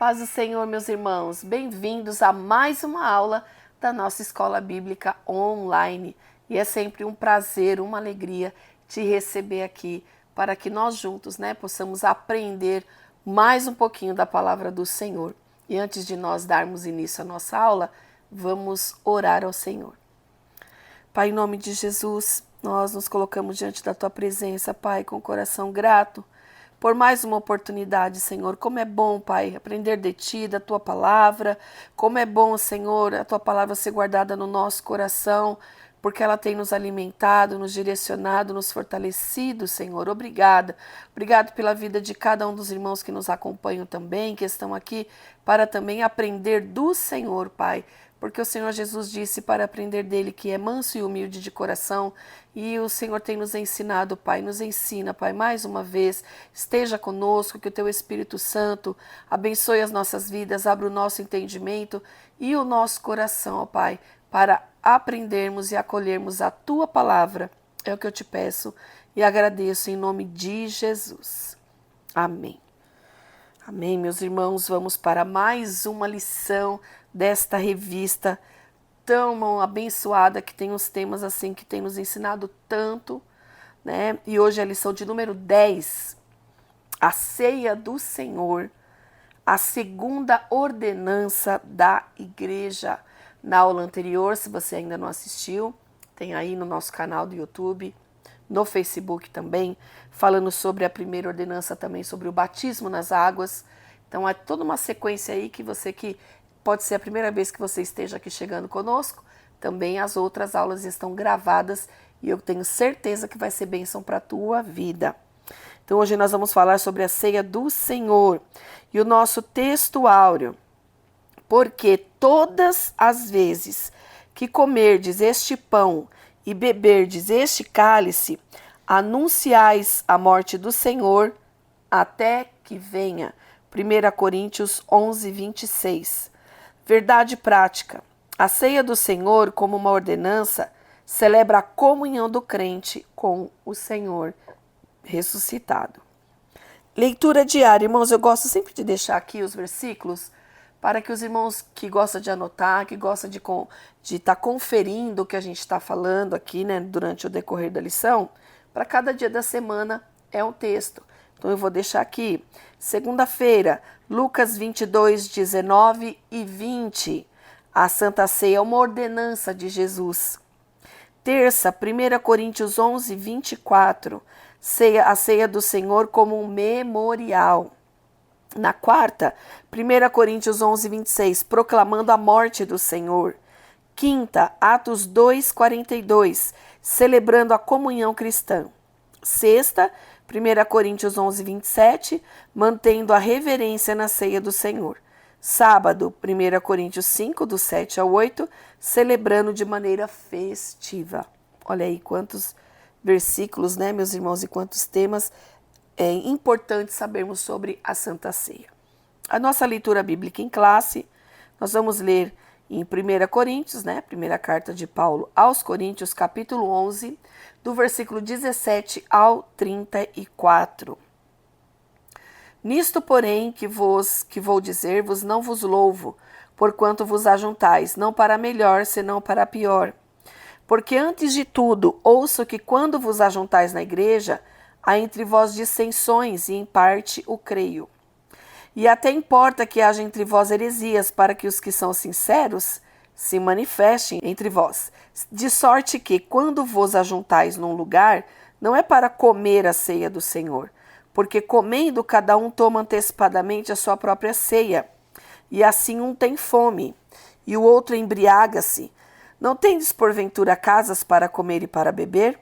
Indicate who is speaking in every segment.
Speaker 1: Paz do Senhor, meus irmãos. Bem-vindos a mais uma aula da nossa Escola Bíblica Online. E é sempre um prazer, uma alegria te receber aqui para que nós juntos, possamos aprender mais um pouquinho da palavra do Senhor. E antes de nós darmos início à nossa aula, vamos orar ao Senhor. Pai, em nome de Jesus, nós nos colocamos diante da Tua presença, Pai, com o coração grato por mais uma oportunidade, Senhor. Como é bom, Pai, aprender de Ti, da Tua palavra. Como é bom, Senhor, a Tua palavra ser guardada no nosso coração, porque ela tem nos alimentado, nos direcionado, nos fortalecido, Senhor. Obrigada. Obrigado pela vida de cada um dos irmãos que nos acompanham também, que estão aqui para também aprender do Senhor, Pai. Porque o Senhor Jesus disse para aprender dele que é manso e humilde de coração, e o Senhor tem nos ensinado, Pai, nos ensina, Pai, mais uma vez, esteja conosco, que o Teu Espírito Santo abençoe as nossas vidas, abra o nosso entendimento e o nosso coração, ó Pai, para aprendermos e acolhermos a Tua palavra. É o que eu te peço e agradeço em nome de Jesus. Amém. Amém, meus irmãos, vamos para mais uma lição desta revista tão abençoada, que tem uns temas assim que tem nos ensinado tanto, né? E hoje é a lição de número 10, a ceia do Senhor, a segunda ordenança da igreja. Na aula anterior, se você ainda não assistiu, tem aí no nosso canal do YouTube, no Facebook também, falando sobre a primeira ordenança também, sobre o batismo nas águas. Então é toda uma sequência aí que pode ser a primeira vez que você esteja aqui chegando conosco, também as outras aulas estão gravadas e eu tenho certeza que vai ser bênção para a tua vida. Então hoje nós vamos falar sobre a ceia do Senhor e o nosso texto áureo. Porque todas as vezes que comerdes este pão e beberdes este cálice, anunciais a morte do Senhor até que venha. 1 Coríntios 11, 26. Verdade prática. A ceia do Senhor, como uma ordenança, celebra a comunhão do crente com o Senhor ressuscitado. Leitura diária. Irmãos, eu gosto sempre de deixar aqui os versículos para que os irmãos que gostam de anotar, que gostam de estar conferindo o que a gente está falando aqui, durante o decorrer da lição, para cada dia da semana é um texto. Então eu vou deixar aqui, segunda-feira, Lucas 22, 19 e 20. A Santa Ceia é uma ordenança de Jesus. Terça, 1 Coríntios 11, 24. A ceia do Senhor como um memorial. Na quarta, 1 Coríntios 11, 26. Proclamando a morte do Senhor. Quinta, Atos 2, 42. Celebrando a comunhão cristã. Sexta, 1 Coríntios 11, 27, mantendo a reverência na ceia do Senhor. Sábado, 1 Coríntios 5, do 7 ao 8, celebrando de maneira festiva. Olha aí quantos versículos, meus irmãos, e quantos temas é importante sabermos sobre a Santa Ceia. A nossa leitura bíblica em classe, nós vamos ler em 1 Coríntios, primeira carta de Paulo aos Coríntios, capítulo 11, do versículo 17 ao 34. Nisto, porém, que vou dizer-vos, não vos louvo, porquanto vos ajuntais, não para melhor, senão para pior. Porque antes de tudo, ouço que quando vos ajuntais na igreja, há entre vós dissensões, e em parte o creio. E até importa que haja entre vós heresias, para que os que são sinceros se manifestem entre vós. De sorte que, quando vos ajuntais num lugar, não é para comer a ceia do Senhor, porque comendo cada um toma antecipadamente a sua própria ceia, e assim um tem fome, e o outro embriaga-se. Não tendes porventura casas para comer e para beber?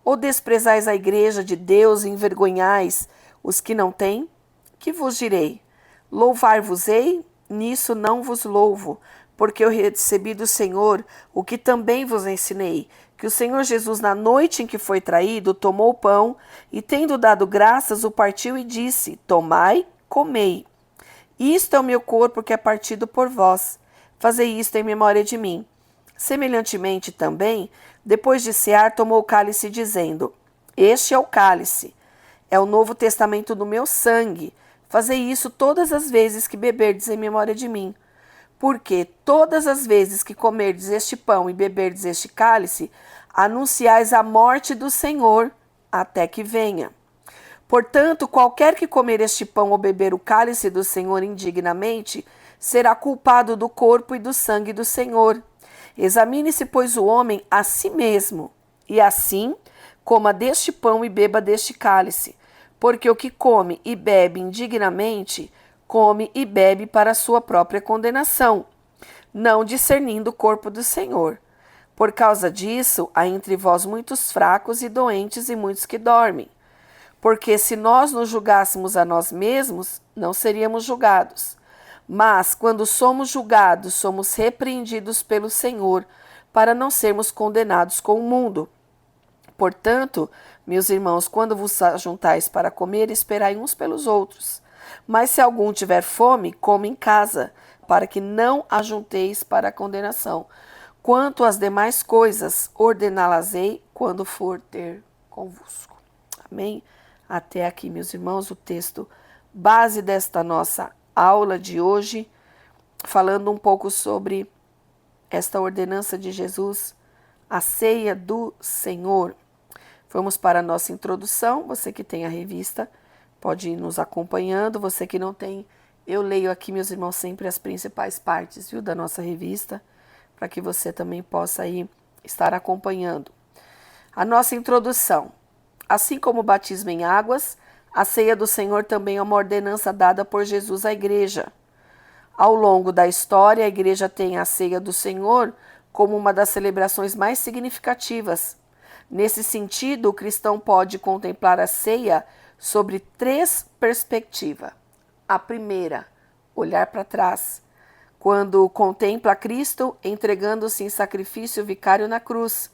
Speaker 1: Ou desprezais a igreja de Deus e envergonhais os que não têm? Que vos direi? Louvar-vos-ei? Nisso não vos louvo, porque eu recebi do Senhor o que também vos ensinei, que o Senhor Jesus, na noite em que foi traído, tomou o pão e, tendo dado graças, o partiu e disse: Tomai, comei. Isto é o meu corpo que é partido por vós. Fazei isto em memória de mim. Semelhantemente também, depois de cear, tomou o cálice, dizendo: Este é o cálice, é o novo testamento do meu sangue. Fazei isso todas as vezes que beberdes em memória de mim. Porque todas as vezes que comerdes este pão e beberdes este cálice, anunciais a morte do Senhor até que venha. Portanto, qualquer que comer este pão ou beber o cálice do Senhor indignamente, será culpado do corpo e do sangue do Senhor. Examine-se, pois, o homem a si mesmo, e assim coma deste pão e beba deste cálice. Porque o que come e bebe indignamente, come e bebe para a sua própria condenação, não discernindo o corpo do Senhor. Por causa disso, há entre vós muitos fracos e doentes e muitos que dormem. Porque se nós nos julgássemos a nós mesmos, não seríamos julgados. Mas, quando somos julgados, somos repreendidos pelo Senhor, para não sermos condenados com o mundo. Portanto, meus irmãos, quando vos ajuntais para comer, esperai uns pelos outros. Mas se algum tiver fome, coma em casa, para que não ajunteis para a condenação. Quanto às demais coisas, ordená-las-ei quando for ter convosco. Amém? Até aqui, meus irmãos, o texto base desta nossa aula de hoje, falando um pouco sobre esta ordenança de Jesus, a ceia do Senhor. Vamos para a nossa introdução. Você que tem a revista pode ir nos acompanhando. Você que não tem, eu leio aqui, meus irmãos, sempre as principais partes, viu, da nossa revista, para que você também possa aí estar acompanhando. A nossa introdução. Assim como o batismo em águas, a ceia do Senhor também é uma ordenança dada por Jesus à igreja. Ao longo da história, a igreja tem a ceia do Senhor como uma das celebrações mais significativas. Nesse sentido, o cristão pode contemplar a ceia sobre 3 perspectivas. A primeira, olhar para trás, quando contempla Cristo entregando-se em sacrifício vicário na cruz.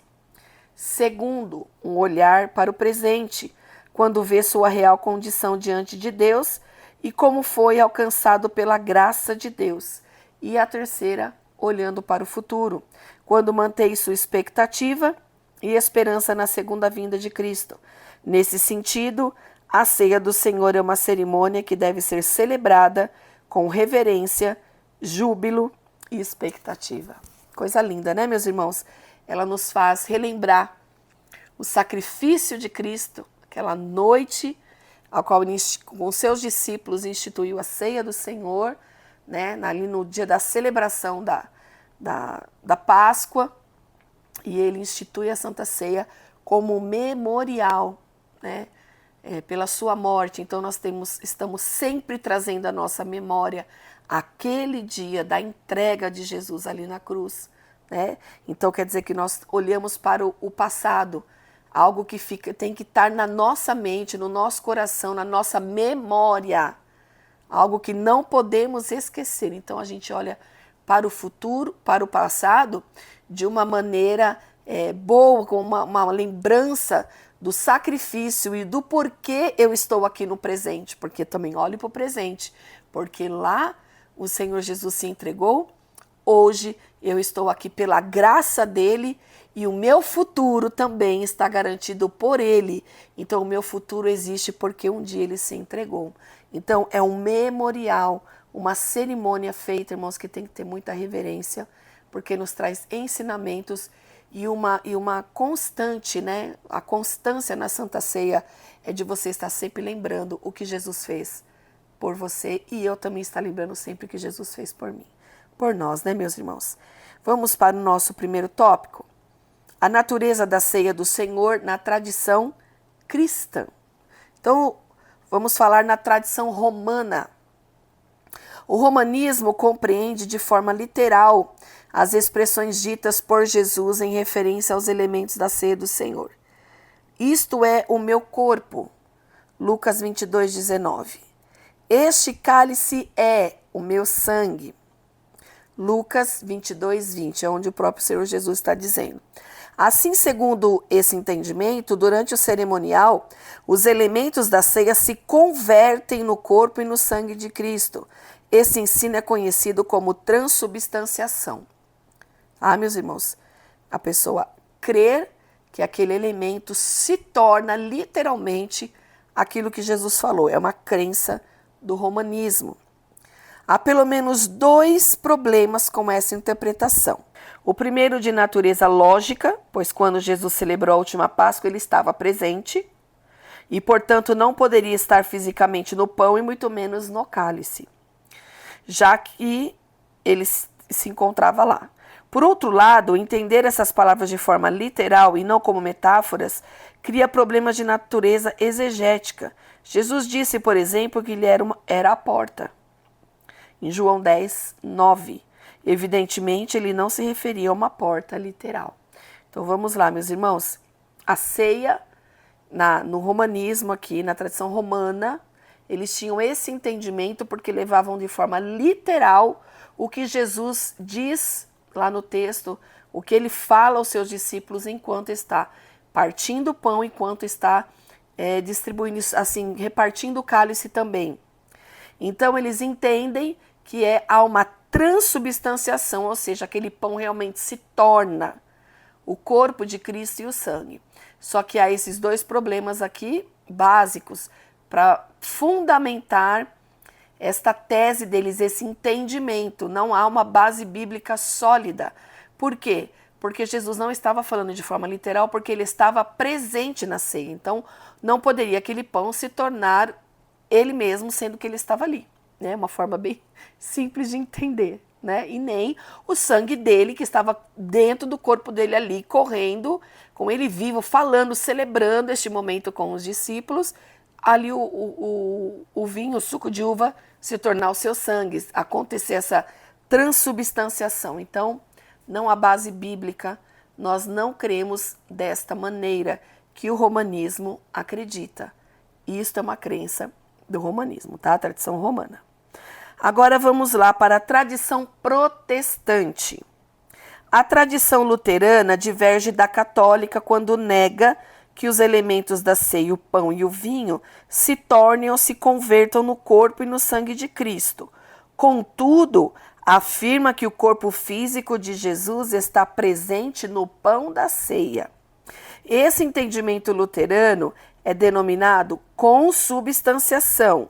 Speaker 1: Segundo, um olhar para o presente, quando vê sua real condição diante de Deus e como foi alcançado pela graça de Deus. E a terceira, olhando para o futuro, quando mantém sua expectativa e esperança na segunda vinda de Cristo. Nesse sentido, a ceia do Senhor é uma cerimônia que deve ser celebrada com reverência, júbilo e expectativa. Coisa linda, né, meus irmãos? Ela nos faz relembrar o sacrifício de Cristo, aquela noite ao qual com seus discípulos instituiu a ceia do Senhor, né, ali no dia da celebração da Páscoa, e ele institui a Santa Ceia como memorial, né, pela sua morte. Então nós estamos sempre trazendo à nossa memória aquele dia da entrega de Jesus ali na cruz, né? Então quer dizer que nós olhamos para o passado, algo que tem que estar na nossa mente, no nosso coração, na nossa memória, algo que não podemos esquecer. Então a gente olha para o futuro, para o passado, de uma maneira boa, com uma lembrança do sacrifício e do porquê eu estou aqui no presente, porque também olho para o presente, porque lá o Senhor Jesus se entregou, hoje eu estou aqui pela graça dele e o meu futuro também está garantido por ele. Então o meu futuro existe porque um dia ele se entregou. Então é um memorial, uma cerimônia feita, irmãos, que tem que ter muita reverência, porque nos traz ensinamentos e uma constante, né? A constância na Santa Ceia é de você estar sempre lembrando o que Jesus fez por você e eu também estar lembrando sempre o que Jesus fez por mim. Por nós, né, meus irmãos? Vamos para o nosso primeiro tópico. A natureza da ceia do Senhor na tradição cristã. Então, vamos falar na tradição romana. O romanismo compreende de forma literal as expressões ditas por Jesus em referência aos elementos da ceia do Senhor. Isto é o meu corpo. Lucas 22, 19. Este cálice é o meu sangue. Lucas 22, 20, é onde o próprio Senhor Jesus está dizendo. Assim, segundo esse entendimento, durante o cerimonial, os elementos da ceia se convertem no corpo e no sangue de Cristo. Esse ensino é conhecido como transubstanciação. Ah, meus irmãos, a pessoa crer que aquele elemento se torna literalmente aquilo que Jesus falou. É uma crença do romanismo. Há pelo menos 2 problemas com essa interpretação. O primeiro de natureza lógica, pois quando Jesus celebrou a última Páscoa, ele estava presente e, portanto, não poderia estar fisicamente no pão e muito menos no cálice, já que ele se encontrava lá. Por outro lado, entender essas palavras de forma literal e não como metáforas cria problemas de natureza exegética. Jesus disse, por exemplo, que ele era a porta. Em João 10, 9. Evidentemente, ele não se referia a uma porta literal. Então, vamos lá, meus irmãos. A ceia, no romanismo aqui, na tradição romana, eles tinham esse entendimento porque levavam de forma literal o que Jesus diz lá no texto, o que ele fala aos seus discípulos enquanto está partindo o pão, enquanto está distribuindo, assim, repartindo o cálice também. Então, eles entendem que há uma transubstanciação, ou seja, aquele pão realmente se torna o corpo de Cristo e o sangue. Só que há esses 2 problemas aqui básicos para fundamentar esta tese deles, esse entendimento. Não há uma base bíblica sólida. Por quê? Porque Jesus não estava falando de forma literal, porque ele estava presente na ceia. Então, não poderia aquele pão se tornar ele mesmo, sendo que ele estava ali. Né? Uma forma bem simples de entender. Né? E nem o sangue dele, que estava dentro do corpo dele ali, correndo, com ele vivo, falando, celebrando este momento com os discípulos, ali o vinho, o suco de uva, se tornar o seu sangue, acontecer essa transubstanciação. Então, não há base bíblica, nós não cremos desta maneira que o romanismo acredita. Isto é uma crença do romanismo, tá? A tradição romana. Agora vamos lá para a tradição protestante. A tradição luterana diverge da católica quando nega que os elementos da ceia, o pão e o vinho, se tornem ou se convertam no corpo e no sangue de Cristo. Contudo, afirma que o corpo físico de Jesus está presente no pão da ceia. Esse entendimento luterano é denominado consubstanciação.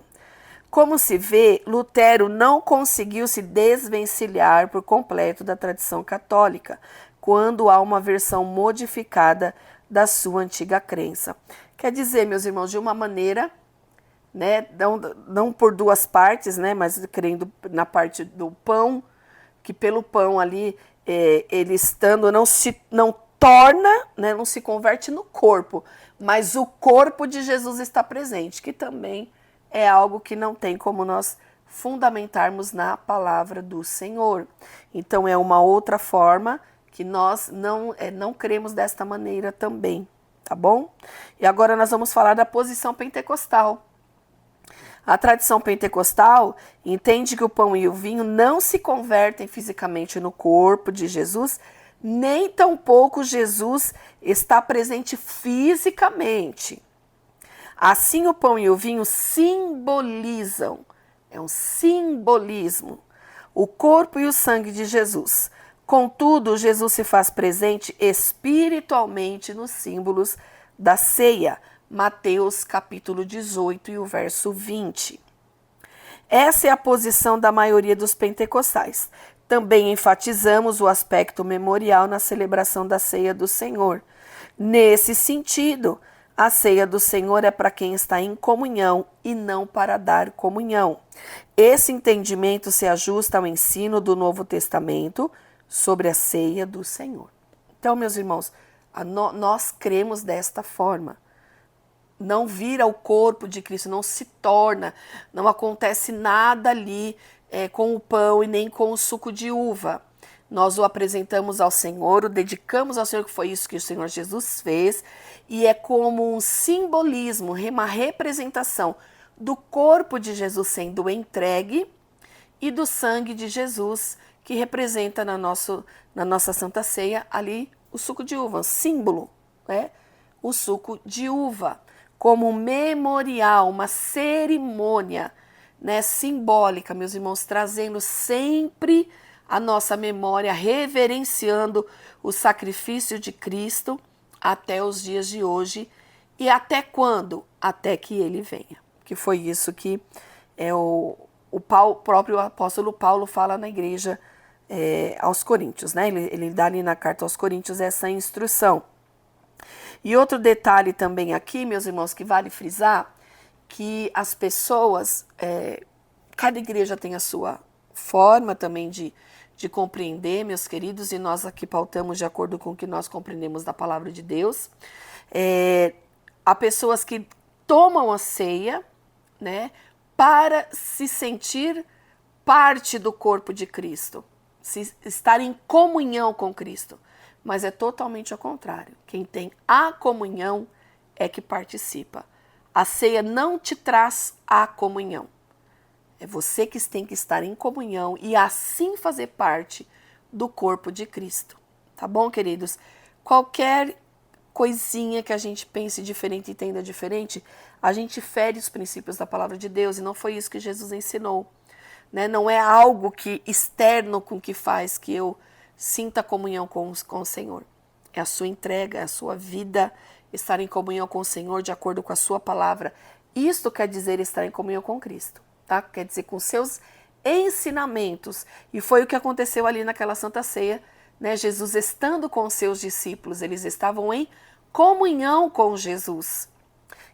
Speaker 1: Como se vê, Lutero não conseguiu se desvencilhar por completo da tradição católica, quando há uma versão modificada da sua antiga crença. Quer dizer, meus irmãos, de uma maneira, né, não por 2 partes, né, mas crendo na parte do pão, que pelo pão ali, ele estando, não torna, né, não se converte no corpo, mas o corpo de Jesus está presente, que também é algo que não tem como nós fundamentarmos na palavra do Senhor. Então, é uma outra forma que nós não cremos desta maneira também, tá bom? E agora nós vamos falar da posição pentecostal. A tradição pentecostal entende que o pão e o vinho não se convertem fisicamente no corpo de Jesus, nem tampouco Jesus está presente fisicamente. Assim, o pão e o vinho simbolizam, é um simbolismo, o corpo e o sangue de Jesus. Contudo, Jesus se faz presente espiritualmente nos símbolos da ceia. Mateus capítulo 18 e o verso 20. Essa é a posição da maioria dos pentecostais. Também enfatizamos o aspecto memorial na celebração da ceia do Senhor. Nesse sentido, a ceia do Senhor é para quem está em comunhão e não para dar comunhão. Esse entendimento se ajusta ao ensino do Novo Testamento sobre a ceia do Senhor. Então, meus irmãos, nós cremos desta forma. Não vira o corpo de Cristo, não se torna, não acontece nada ali com o pão e nem com o suco de uva. Nós o apresentamos ao Senhor, o dedicamos ao Senhor, que foi isso que o Senhor Jesus fez, e é como um simbolismo, uma representação do corpo de Jesus sendo entregue e do sangue de Jesus, que representa na nossa Santa Ceia ali o suco de uva, símbolo, né? O suco de uva, como um memorial, uma cerimônia, né, simbólica, meus irmãos, trazendo sempre a nossa memória, reverenciando o sacrifício de Cristo até os dias de hoje. E até quando? Até que ele venha. Que foi isso que O próprio apóstolo Paulo fala na igreja aos Coríntios, né? Ele dá ali na carta aos Coríntios essa instrução. E outro detalhe também aqui, meus irmãos, que vale frisar, que as pessoas, cada igreja tem a sua forma também de compreender, meus queridos, e nós aqui pautamos de acordo com o que nós compreendemos da palavra de Deus. Há pessoas que tomam a ceia, né, para se sentir parte do corpo de Cristo, estar em comunhão com Cristo. Mas é totalmente ao contrário. Quem tem a comunhão é que participa. A ceia não te traz a comunhão. É você que tem que estar em comunhão e assim fazer parte do corpo de Cristo. Tá bom, queridos? Qualquer coisinha que a gente pense diferente e entenda diferente, a gente fere os princípios da palavra de Deus, e não foi isso que Jesus ensinou. Né? Não é algo que externo com que faz que eu sinta comunhão com o Senhor. É a sua entrega, é a sua vida, estar em comunhão com o Senhor de acordo com a sua palavra. Isto quer dizer estar em comunhão com Cristo, tá? Quer dizer com seus ensinamentos. E foi o que aconteceu ali naquela Santa Ceia, né? Jesus estando com os seus discípulos, eles estavam em comunhão com Jesus.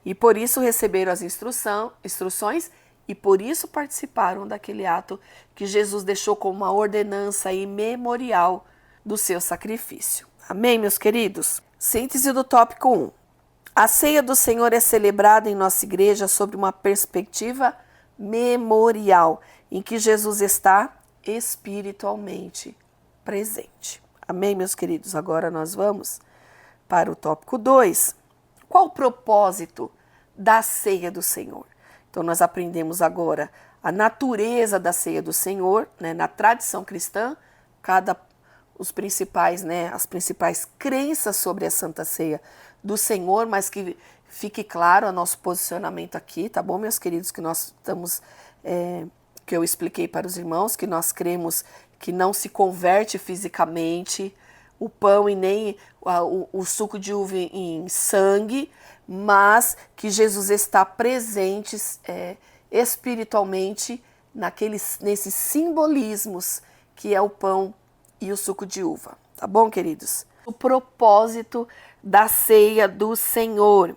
Speaker 1: E por isso receberam as instruções e por isso participaram daquele ato que Jesus deixou como uma ordenança e memorial do seu sacrifício. Amém, meus queridos? Síntese do tópico 1. A ceia do Senhor é celebrada em nossa igreja sob uma perspectiva memorial, em que Jesus está espiritualmente presente. Amém, meus queridos? Agora nós vamos para o tópico 2. Qual o propósito da ceia do Senhor? Então, nós aprendemos agora a natureza da ceia do Senhor, né? Na tradição cristã, as principais crenças sobre a Santa Ceia do Senhor, mas que fique claro o nosso posicionamento aqui, tá bom, meus queridos, que nós estamos, que eu expliquei para os irmãos, que nós cremos que não se converte fisicamente o pão e nem o suco de uva em sangue, mas que Jesus está presente espiritualmente nesses simbolismos que é o pão e o suco de uva. Tá bom, queridos? O propósito da ceia do Senhor: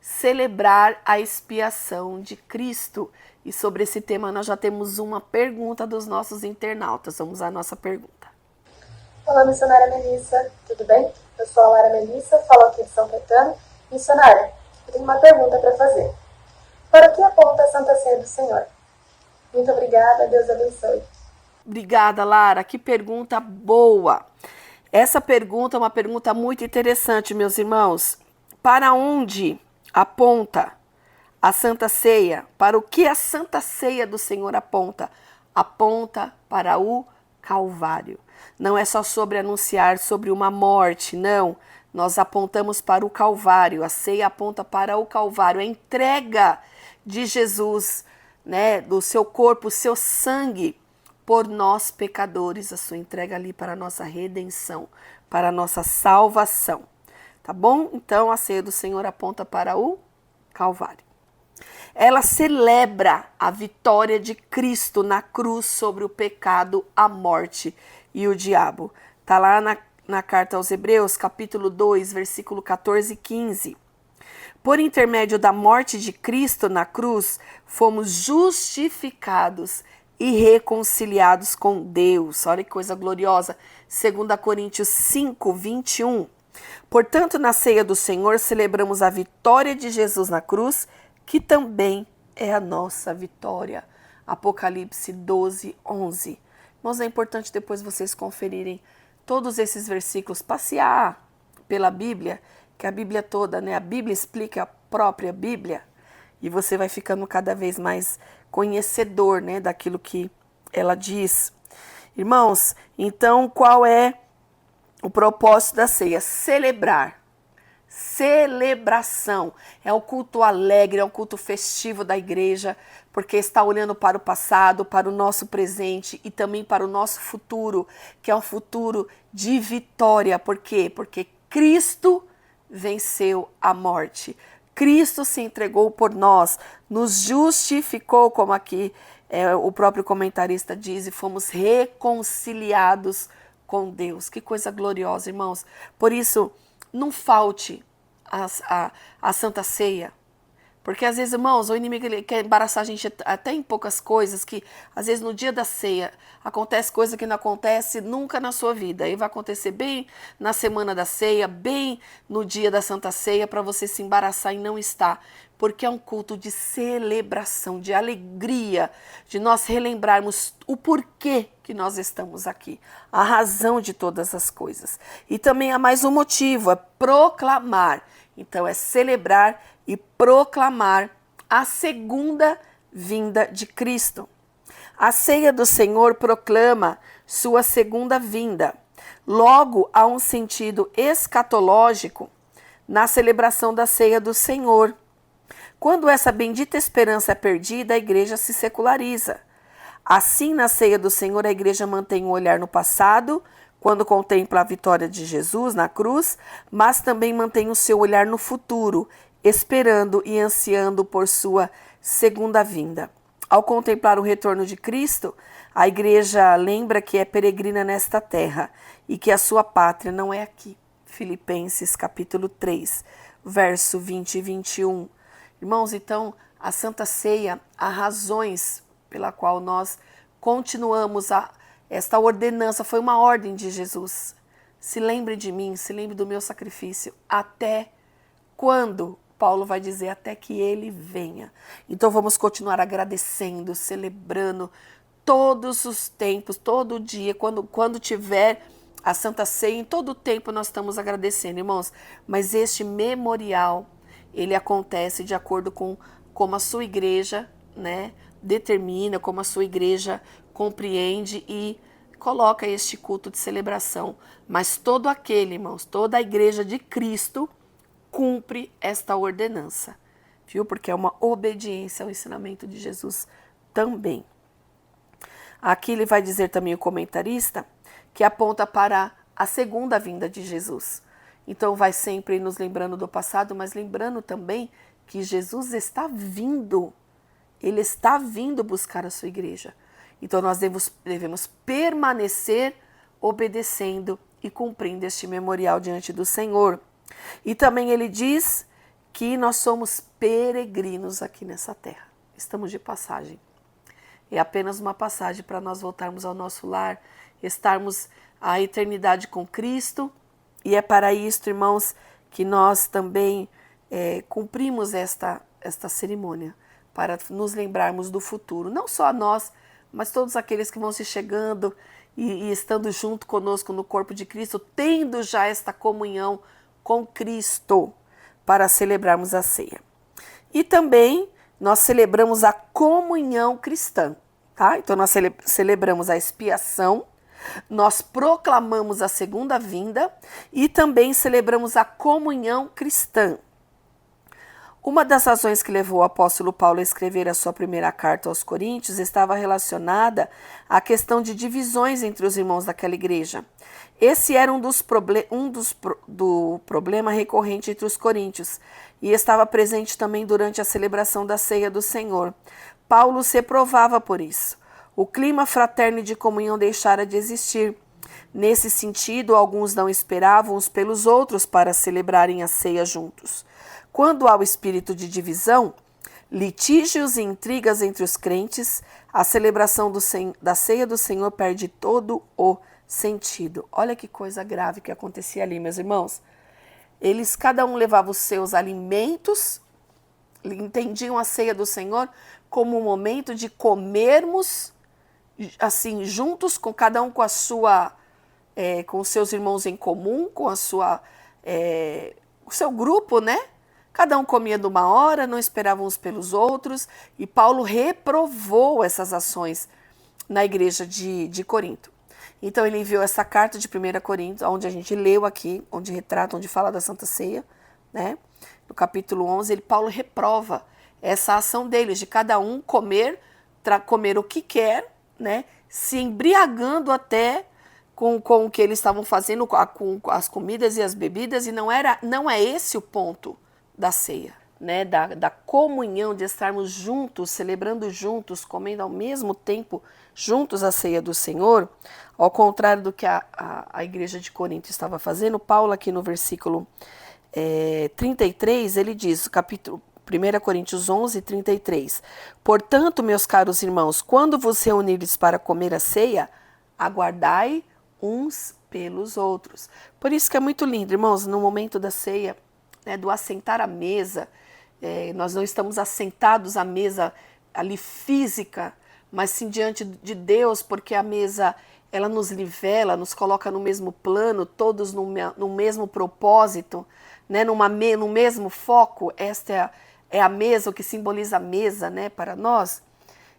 Speaker 1: celebrar a expiação de Cristo. E sobre esse tema nós já temos uma pergunta dos nossos internautas. Vamos à nossa pergunta.
Speaker 2: Olá, missionária Melissa, tudo bem? Eu sou a Lara Melissa, falo aqui de São Caetano. Missionária, eu tenho uma pergunta para fazer. Para o que aponta a Santa Ceia do Senhor? Muito obrigada, Deus abençoe.
Speaker 1: Obrigada, Lara, que pergunta boa. Essa pergunta é uma pergunta muito interessante, meus irmãos. Para onde aponta a Santa Ceia? Para o que a Santa Ceia do Senhor aponta? Aponta para o Calvário. Não é só sobre anunciar sobre uma morte, não. Nós apontamos para o Calvário. A ceia aponta para o Calvário, a entrega de Jesus, né, do seu corpo, o seu sangue por nós pecadores, a sua entrega ali para a nossa redenção, para a nossa salvação. Tá bom? Então a ceia do Senhor aponta para o Calvário. Ela celebra a vitória de Cristo na cruz sobre o pecado, a morte e o diabo. Está lá na carta aos Hebreus, capítulo 2, versículo 14 e 15. Por intermédio da morte de Cristo na cruz, fomos justificados e reconciliados com Deus. Olha que coisa gloriosa. 2 Coríntios 5, 21. Portanto, na ceia do Senhor, celebramos a vitória de Jesus na cruz, que também é a nossa vitória. Apocalipse 12, 11. Mas é importante depois vocês conferirem todos esses versículos, passear pela Bíblia, que a Bíblia toda, né? A Bíblia explica a própria Bíblia, e você vai ficando cada vez mais conhecedor, né, daquilo que ela diz. Irmãos, então qual é o propósito da ceia? Celebrar. Celebração. É um culto alegre, é um culto festivo da igreja, porque está olhando para o passado, para o nosso presente e também para o nosso futuro, que é um futuro de vitória. Por quê? Porque Cristo venceu a morte. Cristo se entregou por nós, nos justificou, como aqui o próprio comentarista diz, e fomos reconciliados com Deus. Que coisa gloriosa, irmãos. Por isso, não falte a Santa Ceia. Porque às vezes, irmãos, o inimigo ele quer embaraçar a gente até em poucas coisas, que às vezes no dia da ceia acontece coisa que não acontece nunca na sua vida. Aí vai acontecer bem na semana da ceia, bem no dia da Santa Ceia, para você se embaraçar e não estar. Porque é um culto de celebração, de alegria, de nós relembrarmos o porquê que nós estamos aqui, a razão de todas as coisas. E também há mais um motivo, é proclamar. Então é celebrar e proclamar a segunda vinda de Cristo. A ceia do Senhor proclama sua segunda vinda. Logo, há um sentido escatológico na celebração da ceia do Senhor. Quando essa bendita esperança é perdida, a igreja se seculariza. Assim, na ceia do Senhor, a igreja mantém um olhar no passado, quando contempla a vitória de Jesus na cruz, mas também mantém o seu olhar no futuro, esperando e ansiando por sua segunda vinda. Ao contemplar o retorno de Cristo, a igreja lembra que é peregrina nesta terra e que a sua pátria não é aqui. Filipenses capítulo 3, verso 20 e 21. Irmãos, então, a Santa Ceia, há razões pela qual nós continuamos esta ordenança, foi uma ordem de Jesus. Se lembre de mim, se lembre do meu sacrifício, até quando? Paulo vai dizer, até que ele venha. Então vamos continuar agradecendo, celebrando todos os tempos, todo dia, quando tiver a Santa Ceia, em todo o tempo nós estamos agradecendo, irmãos. Mas este memorial, ele acontece de acordo com como a sua igreja, né, determina, como a sua igreja compreende e coloca este culto de celebração. Mas todo aquele, irmãos, toda a igreja de Cristo cumpre esta ordenança, viu? Porque é uma obediência ao ensinamento de Jesus também. Aqui ele vai dizer também o comentarista que aponta para a segunda vinda de Jesus. Então vai sempre nos lembrando do passado, mas lembrando também que Jesus está vindo. Ele está vindo buscar a sua igreja. Então nós devemos permanecer obedecendo e cumprindo este memorial diante do Senhor. E também ele diz que nós somos peregrinos aqui nessa terra. Estamos de passagem. É apenas uma passagem para nós voltarmos ao nosso lar, estarmos a eternidade com Cristo. E é para isto, irmãos, que nós também cumprimos esta cerimônia, para nos lembrarmos do futuro. Não só nós, mas todos aqueles que vão se chegando e estando junto conosco no corpo de Cristo, tendo já esta comunhão com Cristo, para celebrarmos a ceia. E também nós celebramos a comunhão cristã, tá? Então nós celebramos a expiação, nós proclamamos a segunda vinda e também celebramos a comunhão cristã. Uma das razões que levou o apóstolo Paulo a escrever a sua primeira carta aos Coríntios estava relacionada à questão de divisões entre os irmãos daquela igreja. Esse era do problema recorrente entre os coríntios e estava presente também durante a celebração da ceia do Senhor. Paulo se reprovava por isso. O clima fraterno e de comunhão deixara de existir. Nesse sentido, alguns não esperavam uns pelos outros para celebrarem a ceia juntos. Quando há o espírito de divisão, litígios e intrigas entre os crentes, a celebração da ceia do Senhor perde todo o sentido. Olha que coisa grave que acontecia ali, meus irmãos. Cada um levava os seus alimentos, entendiam a ceia do Senhor como um momento de comermos assim juntos, com cada um com a sua, com os seus irmãos em comum, com o seu grupo, né? Cada um comia de uma hora, não esperavam uns pelos outros, e Paulo reprovou essas ações na igreja de Corinto. Então ele enviou essa carta de 1 Coríntios, onde a gente leu aqui, onde retrata, onde fala da Santa Ceia, né? No capítulo 11, Paulo reprova essa ação deles, de cada um comer o que quer, né? Se embriagando até com o que eles estavam fazendo, com as comidas e as bebidas, e não é esse o ponto da ceia. né, da comunhão, de estarmos juntos, celebrando juntos, comendo ao mesmo tempo juntos a ceia do Senhor, ao contrário do que a igreja de Corinto estava fazendo, Paulo aqui no versículo 33, ele diz, capítulo 1 Coríntios 11, 33, portanto, meus caros irmãos, quando vos reunires para comer a ceia, aguardai uns pelos outros. Por isso que é muito lindo, irmãos, no momento da ceia, né, do assentar à mesa, nós não estamos assentados à mesa ali física, mas sim diante de Deus, porque a mesa ela nos nivela, nos coloca no mesmo plano, todos no mesmo propósito, né, no mesmo foco. Esta é a mesa, o que simboliza a mesa, né, para nós,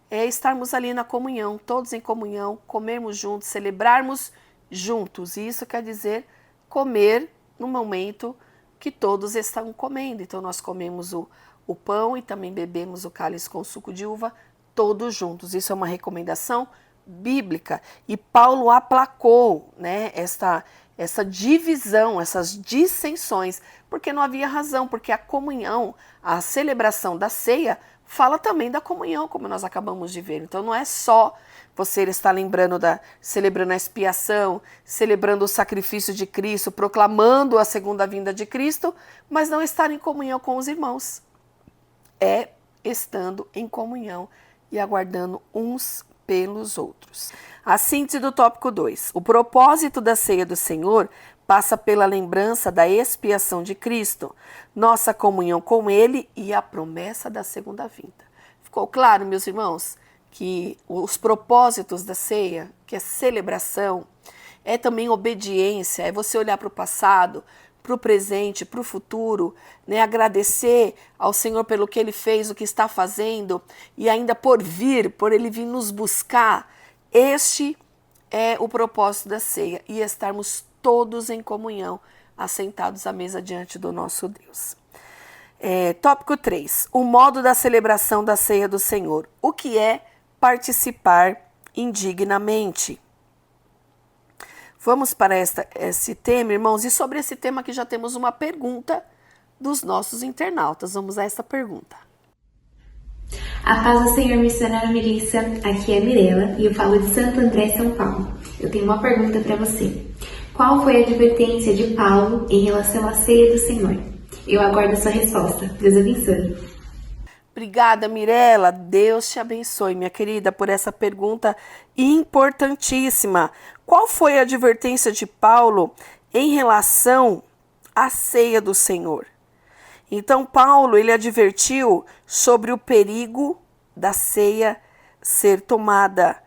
Speaker 1: é estarmos ali na comunhão, todos em comunhão, comermos juntos, celebrarmos juntos. E isso quer dizer comer no momento que todos estão comendo. Então nós comemos o pão e também bebemos o cálice com suco de uva, todos juntos. Isso é uma recomendação bíblica. E Paulo aplacou, né, essa divisão, essas dissensões, porque não havia razão, porque a comunhão, a celebração da ceia, fala também da comunhão, como nós acabamos de ver. Então não é só você estar lembrando celebrando a expiação, celebrando o sacrifício de Cristo, proclamando a segunda vinda de Cristo, mas não estar em comunhão com os irmãos. É estando em comunhão e aguardando uns pelos outros. A síntese do tópico 2. O propósito da ceia do Senhor passa pela lembrança da expiação de Cristo, nossa comunhão com Ele e a promessa da segunda vinda. Ficou claro, meus irmãos, que os propósitos da ceia, que é celebração, é também obediência, é você olhar para o passado, para o presente, para o futuro, né? Agradecer ao Senhor pelo que Ele fez, o que está fazendo e ainda por Ele vir nos buscar. Este é o propósito da ceia e estarmos todos em comunhão, assentados à mesa diante do nosso Deus. Tópico 3. O modo da celebração da ceia do Senhor. O que é participar indignamente? Vamos para esse tema, irmãos, e sobre esse tema aqui já temos uma pergunta dos nossos internautas. Vamos a essa pergunta.
Speaker 3: A paz do Senhor, missionária Melissa, aqui é a Mirella e eu falo de Santo André, São Paulo. Eu tenho uma pergunta para você. Qual foi a advertência de Paulo em relação à ceia do Senhor? Eu aguardo a sua resposta. Deus abençoe.
Speaker 1: Obrigada, Mirella. Deus te abençoe, minha querida, por essa pergunta importantíssima. Qual foi a advertência de Paulo em relação à ceia do Senhor? Então, Paulo, ele advertiu sobre o perigo da ceia ser tomada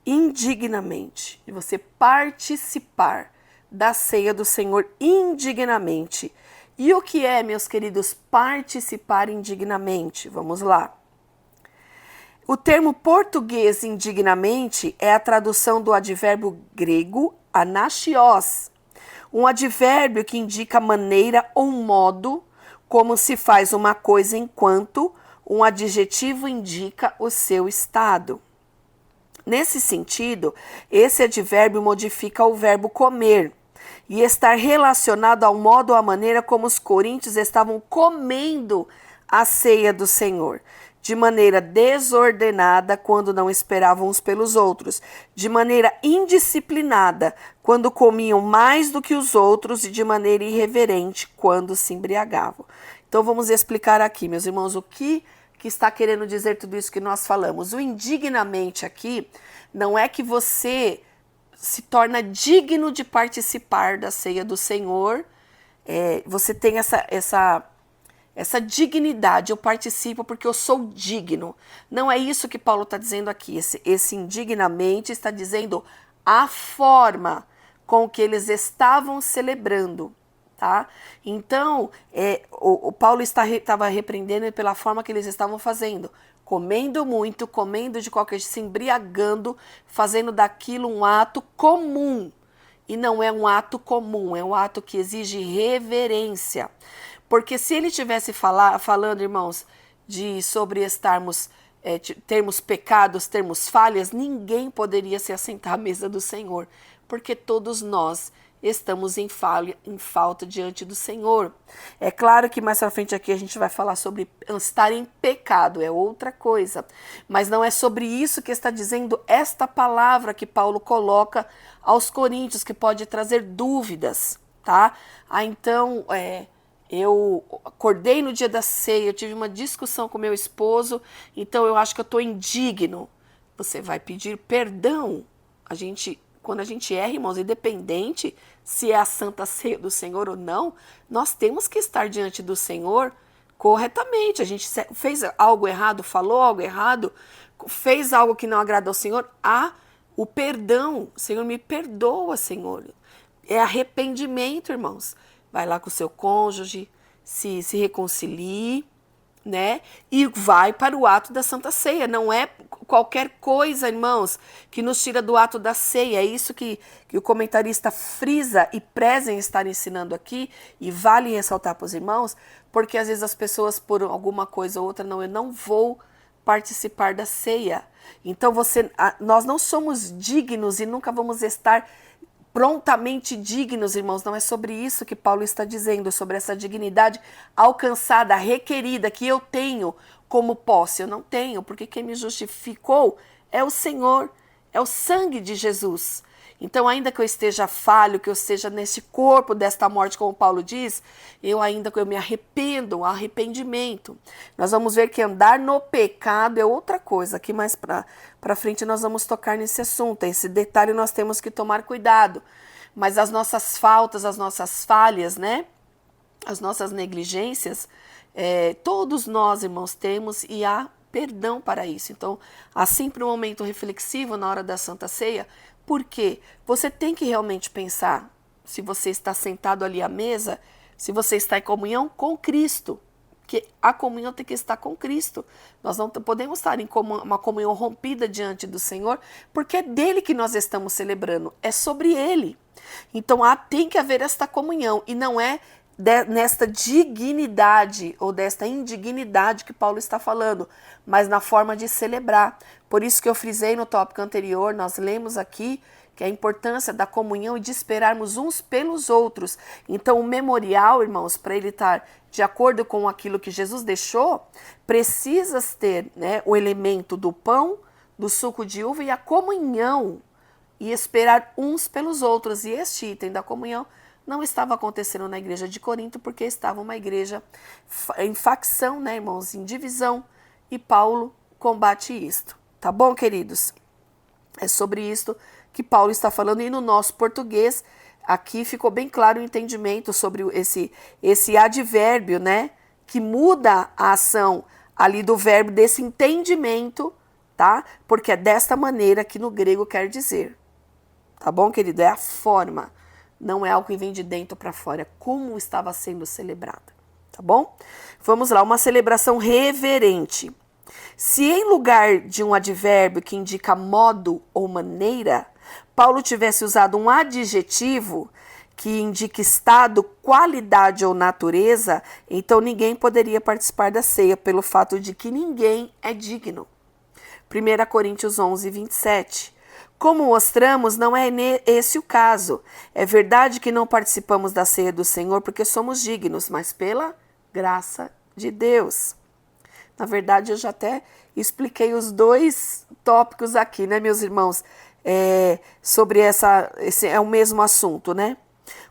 Speaker 1: indignamente, de você participar da ceia do Senhor indignamente. E o que é, meus queridos, participar indignamente? Vamos lá. O termo português indignamente é a tradução do advérbio grego anaxios, um advérbio que indica maneira ou modo como se faz uma coisa enquanto um adjetivo indica o seu estado. Nesse sentido, esse advérbio modifica o verbo comer e estar relacionado ao modo ou à maneira como os coríntios estavam comendo a ceia do Senhor, de maneira desordenada quando não esperavam uns pelos outros, de maneira indisciplinada quando comiam mais do que os outros e de maneira irreverente quando se embriagavam. Então vamos explicar aqui, meus irmãos, o que está querendo dizer tudo isso que nós falamos. O indignamente aqui não é que você se torna digno de participar da ceia do Senhor, você tem essa dignidade, eu participo porque eu sou digno. Não é isso que Paulo está dizendo aqui. Esse indignamente está dizendo a forma com que eles estavam celebrando, tá? Então, o Paulo estava repreendendo pela forma que eles estavam fazendo. Comendo muito, comendo de qualquer jeito, se embriagando, fazendo daquilo um ato comum. E não é um ato comum, é um ato que exige reverência. Porque se ele estivesse falando, irmãos, sobre termos pecados, termos falhas, ninguém poderia se assentar à mesa do Senhor. Porque todos nós estamos em falta diante do Senhor. É claro que mais pra frente aqui a gente vai falar sobre estar em pecado, é outra coisa. Mas não é sobre isso que está dizendo esta palavra que Paulo coloca aos coríntios, que pode trazer dúvidas, tá? Então, eu acordei no dia da ceia, eu tive uma discussão com meu esposo, então eu acho que eu estou indigno. Você vai pedir perdão. Quando a gente erra, irmãos, independente se é a Santa Ceia do Senhor ou não, nós temos que estar diante do Senhor corretamente. A gente fez algo errado, falou algo errado, fez algo que não agradou ao Senhor, o perdão. Senhor, me perdoa, Senhor. É arrependimento, irmãos. Vai lá com o seu cônjuge, se reconcilie, né? E vai para o ato da Santa Ceia. Não é qualquer coisa, irmãos, que nos tira do ato da ceia. É isso que o comentarista frisa e preza em estar ensinando aqui, e vale ressaltar para os irmãos, porque às vezes as pessoas, por alguma coisa ou outra, eu não vou participar da ceia. Então nós não somos dignos e nunca vamos estar prontamente dignos, irmãos. Não é sobre isso que Paulo está dizendo, sobre essa dignidade alcançada, requerida, que eu tenho como posse. Eu não tenho, porque quem me justificou é o Senhor, é o sangue de Jesus. Então, ainda que eu esteja falho, que eu esteja nesse corpo desta morte, como Paulo diz, eu me arrependo, arrependimento. Nós vamos ver que andar no pecado é outra coisa. Aqui mais para frente nós vamos tocar nesse assunto. Esse detalhe nós temos que tomar cuidado. Mas as nossas faltas, as nossas falhas, né? As nossas negligências, todos nós, irmãos, temos, e há perdão para isso. Então, há sempre um momento reflexivo na hora da Santa Ceia. Porque você tem que realmente pensar se você está sentado ali à mesa, se você está em comunhão com Cristo. Porque a comunhão tem que estar com Cristo. Nós não podemos estar em uma comunhão rompida diante do Senhor, porque é dele que nós estamos celebrando, é sobre ele. Então tem que haver esta comunhão, e não é nesta dignidade ou desta indignidade que Paulo está falando, mas na forma de celebrar. Por isso que eu frisei no tópico anterior, nós lemos aqui que a importância da comunhão e de esperarmos uns pelos outros. Então o memorial, irmãos, para ele estar de acordo com aquilo que Jesus deixou, precisa ter, né, o elemento do pão, do suco de uva e a comunhão, e esperar uns pelos outros. E este item da comunhão não estava acontecendo na igreja de Corinto, porque estava uma igreja em facção, né, irmãos, em divisão, e Paulo combate isto. Tá bom, queridos? É sobre isto que Paulo está falando, e no nosso português, aqui ficou bem claro o entendimento sobre esse advérbio, né, que muda a ação ali do verbo, desse entendimento, tá? Porque é desta maneira que no grego quer dizer. Tá bom, querido? É a forma. Não é algo que vem de dentro para fora, é como estava sendo celebrada, tá bom? Vamos lá, uma celebração reverente. Se em lugar de um advérbio que indica modo ou maneira, Paulo tivesse usado um adjetivo que indica estado, qualidade ou natureza, então ninguém poderia participar da ceia pelo fato de que ninguém é digno. 1 Coríntios 11, 27. Como mostramos, não é esse o caso. É verdade que não participamos da ceia do Senhor porque somos dignos, mas pela graça de Deus. Na verdade, eu já até expliquei os dois tópicos aqui, né, meus irmãos? Sobre esse é o mesmo assunto, né?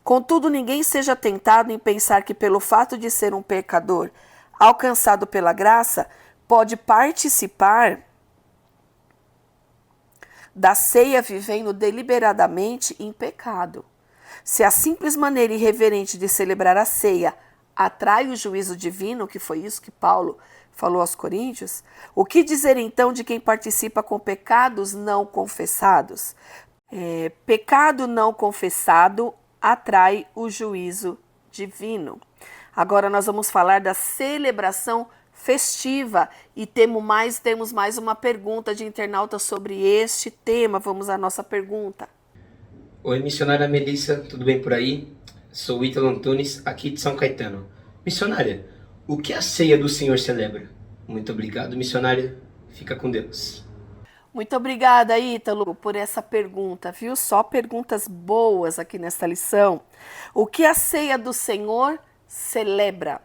Speaker 1: Contudo, ninguém seja tentado em pensar que pelo fato de ser um pecador alcançado pela graça, pode participar da ceia vivendo deliberadamente em pecado. Se a simples maneira irreverente de celebrar a ceia atrai o juízo divino, que foi isso que Paulo falou aos Coríntios, o que dizer então de quem participa com pecados não confessados? Pecado não confessado atrai o juízo divino. Agora nós vamos falar da celebração festiva e temos mais uma pergunta de internauta sobre este tema. Vamos à nossa pergunta.
Speaker 4: Oi, missionária Melissa, tudo bem por aí? Sou Ítalo Antunes, aqui de São Caetano. Missionária, o que a ceia do Senhor celebra? Muito obrigado, missionária. Fica com Deus.
Speaker 1: Muito obrigada, Ítalo, por essa pergunta, viu? Só perguntas boas aqui nesta lição. O que a ceia do Senhor celebra?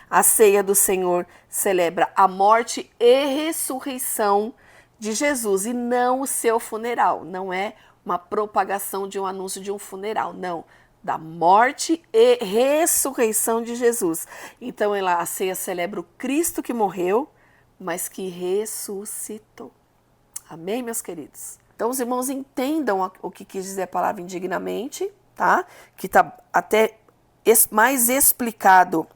Speaker 1: A ceia do Senhor celebra a morte e ressurreição de Jesus e não o seu funeral. Não é uma propagação de um anúncio de um funeral, não. Da morte e ressurreição de Jesus. Então a ceia celebra o Cristo que morreu, mas que ressuscitou. Amém, meus queridos? Então os irmãos entendam o que quis dizer a palavra indignamente, tá? Que está até mais explicado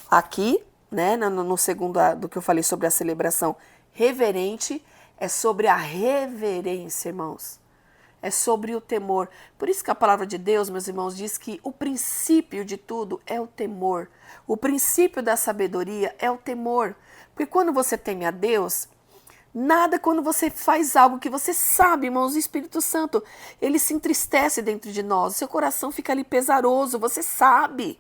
Speaker 1: aqui, né? No segundo do que eu falei sobre a celebração reverente, é sobre a reverência, irmãos. É sobre o temor. Por isso que a palavra de Deus, meus irmãos, diz que o princípio de tudo é o temor. O princípio da sabedoria é o temor. Porque quando você teme a Deus, nada quando você faz algo que você sabe, irmãos, o Espírito Santo, ele se entristece dentro de nós. Seu coração fica ali pesaroso, você sabe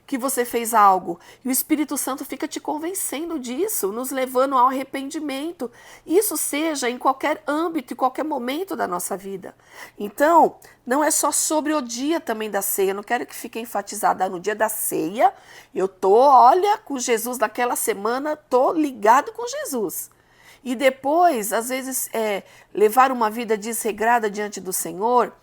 Speaker 1: que você fez algo. E o Espírito Santo fica te convencendo disso, nos levando ao arrependimento. Isso seja em qualquer âmbito, em qualquer momento da nossa vida. Então, não é só sobre o dia também da ceia. Eu não quero que fique enfatizada no dia da ceia. Eu olha, com Jesus naquela semana, tô ligado com Jesus. E depois, às vezes, levar uma vida desregrada diante do Senhor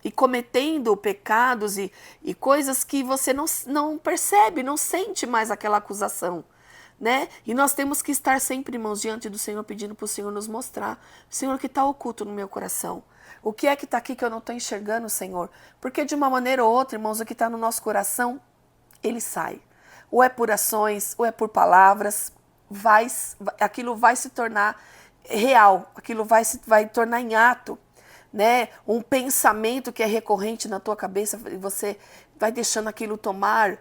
Speaker 1: e cometendo pecados e coisas que você não percebe, não sente mais aquela acusação, né? E nós temos que estar sempre, irmãos, diante do Senhor, pedindo para o Senhor nos mostrar. Senhor, o que está oculto no meu coração? O que é que está aqui que eu não estou enxergando, Senhor? Porque de uma maneira ou outra, irmãos, o que está no nosso coração, ele sai. Ou é por ações, ou é por palavras, aquilo vai se tornar real, aquilo vai tornar em ato, né? Um pensamento que é recorrente na tua cabeça, e você vai deixando aquilo tomar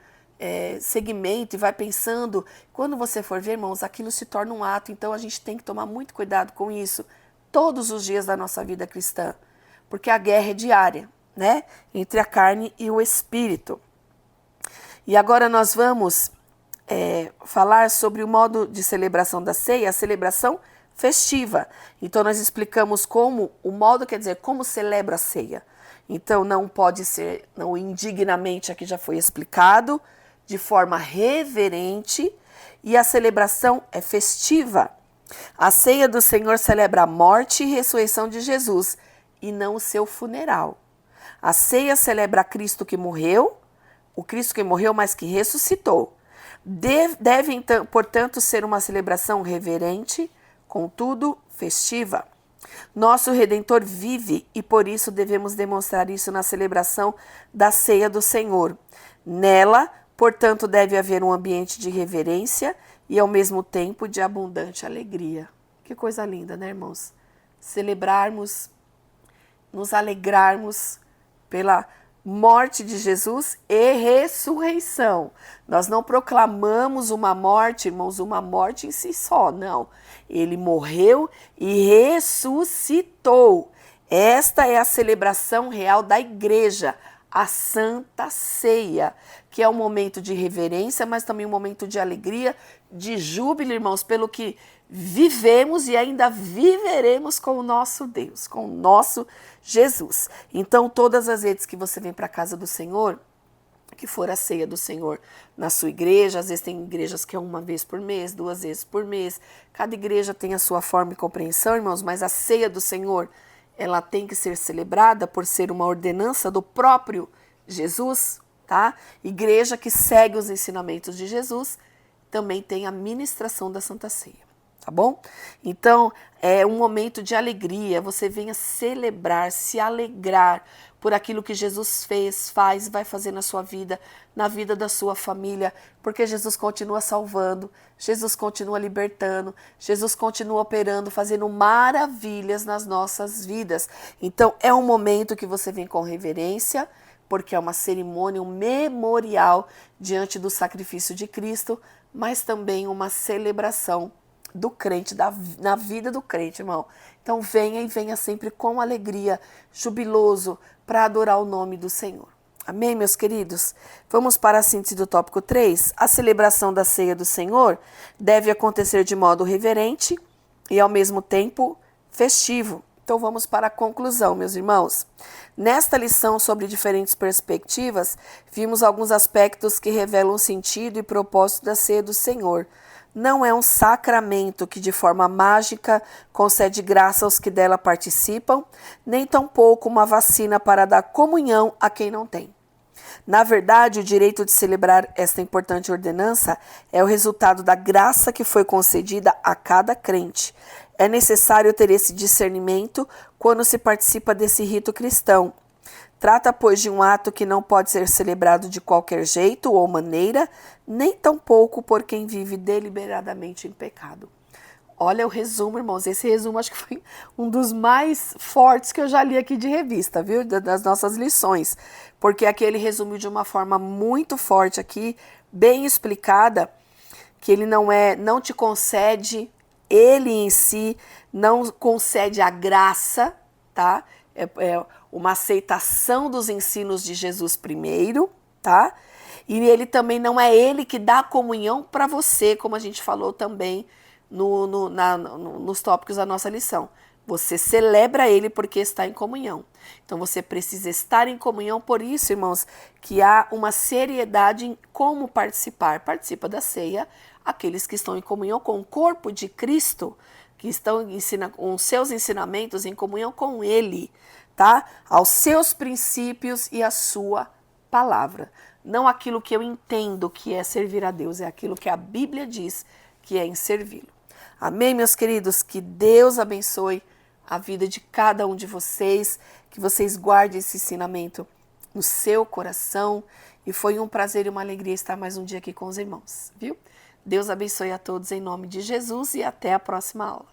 Speaker 1: segmento e vai pensando. Quando você for ver, irmãos, aquilo se torna um ato. Então a gente tem que tomar muito cuidado com isso todos os dias da nossa vida cristã, porque a guerra é diária, né? Entre a carne e o espírito. E agora nós vamos falar sobre o modo de celebração da ceia, a celebração festiva. Então nós explicamos o modo quer dizer como celebra a ceia. Então não pode ser, não indignamente, aqui já foi explicado, de forma reverente, e a celebração é festiva. A ceia do Senhor celebra a morte e ressurreição de Jesus e não o seu funeral. A ceia celebra Cristo que morreu, o Cristo que morreu, mas que ressuscitou. Deve, então, portanto, ser uma celebração reverente, contudo, festiva. Nosso Redentor vive e por isso devemos demonstrar isso na celebração da ceia do Senhor. Nela, portanto, deve haver um ambiente de reverência e, ao mesmo tempo, de abundante alegria. Que coisa linda, né, irmãos? Celebrarmos, nos alegrarmos pela morte de Jesus e ressurreição. Nós não proclamamos uma morte, irmãos, uma morte em si só, não. Ele morreu e ressuscitou. Esta é a celebração real da igreja, a Santa Ceia, que é um momento de reverência, mas também um momento de alegria, de júbilo, irmãos, pelo que vivemos e ainda viveremos com o nosso Deus, com o nosso Jesus. Então, todas as vezes que você vem para a casa do Senhor, que for a ceia do Senhor na sua igreja, às vezes tem igrejas que é uma vez por mês, 2 vezes por mês, cada igreja tem a sua forma e compreensão, irmãos, mas a ceia do Senhor, ela tem que ser celebrada por ser uma ordenança do próprio Jesus, tá? Igreja que segue os ensinamentos de Jesus, também tem a ministração da Santa Ceia. Tá bom? Então, é um momento de alegria, você venha celebrar, se alegrar por aquilo que Jesus fez, faz e vai fazer na sua vida, na vida da sua família, porque Jesus continua salvando, Jesus continua libertando, Jesus continua operando, fazendo maravilhas nas nossas vidas. Então, é um momento que você vem com reverência, porque é uma cerimônia, um memorial diante do sacrifício de Cristo, mas também uma celebração do crente, na vida do crente, irmão. Então venha sempre com alegria, jubiloso, para adorar o nome do Senhor. Amém, meus queridos? Vamos para a síntese do tópico 3. A celebração da ceia do Senhor deve acontecer de modo reverente e, ao mesmo tempo, festivo. Então vamos para a conclusão, meus irmãos. Nesta lição sobre diferentes perspectivas, vimos alguns aspectos que revelam o sentido e propósito da ceia do Senhor. Não é um sacramento que de forma mágica concede graça aos que dela participam, nem tampouco uma vacina para dar comunhão a quem não tem. Na verdade, o direito de celebrar esta importante ordenança é o resultado da graça que foi concedida a cada crente. É necessário ter esse discernimento quando se participa desse rito cristão. Trata, pois, de um ato que não pode ser celebrado de qualquer jeito ou maneira, nem tampouco por quem vive deliberadamente em pecado. Olha o resumo, irmãos. Esse resumo acho que foi um dos mais fortes que eu já li aqui de revista, viu? Das nossas lições. Porque aqui ele resumiu de uma forma muito forte aqui, bem explicada, que ele não te concede, ele em si não concede a graça, tá? É uma aceitação dos ensinos de Jesus primeiro, tá? E ele também não é ele que dá a comunhão para você, como a gente falou também nos tópicos da nossa lição. Você celebra ele porque está em comunhão. Então você precisa estar em comunhão, por isso, irmãos, que há uma seriedade em como participar. Participa da ceia aqueles que estão em comunhão com o corpo de Cristo, que estão com os seus ensinamentos em comunhão com ele, tá? Aos seus princípios e a sua palavra. Não aquilo que eu entendo que é servir a Deus, é aquilo que a Bíblia diz que é em servi-lo. Amém, meus queridos? Que Deus abençoe a vida de cada um de vocês, que vocês guardem esse ensinamento no seu coração. E foi um prazer e uma alegria estar mais um dia aqui com os irmãos, viu? Deus abençoe a todos em nome de Jesus e até a próxima aula.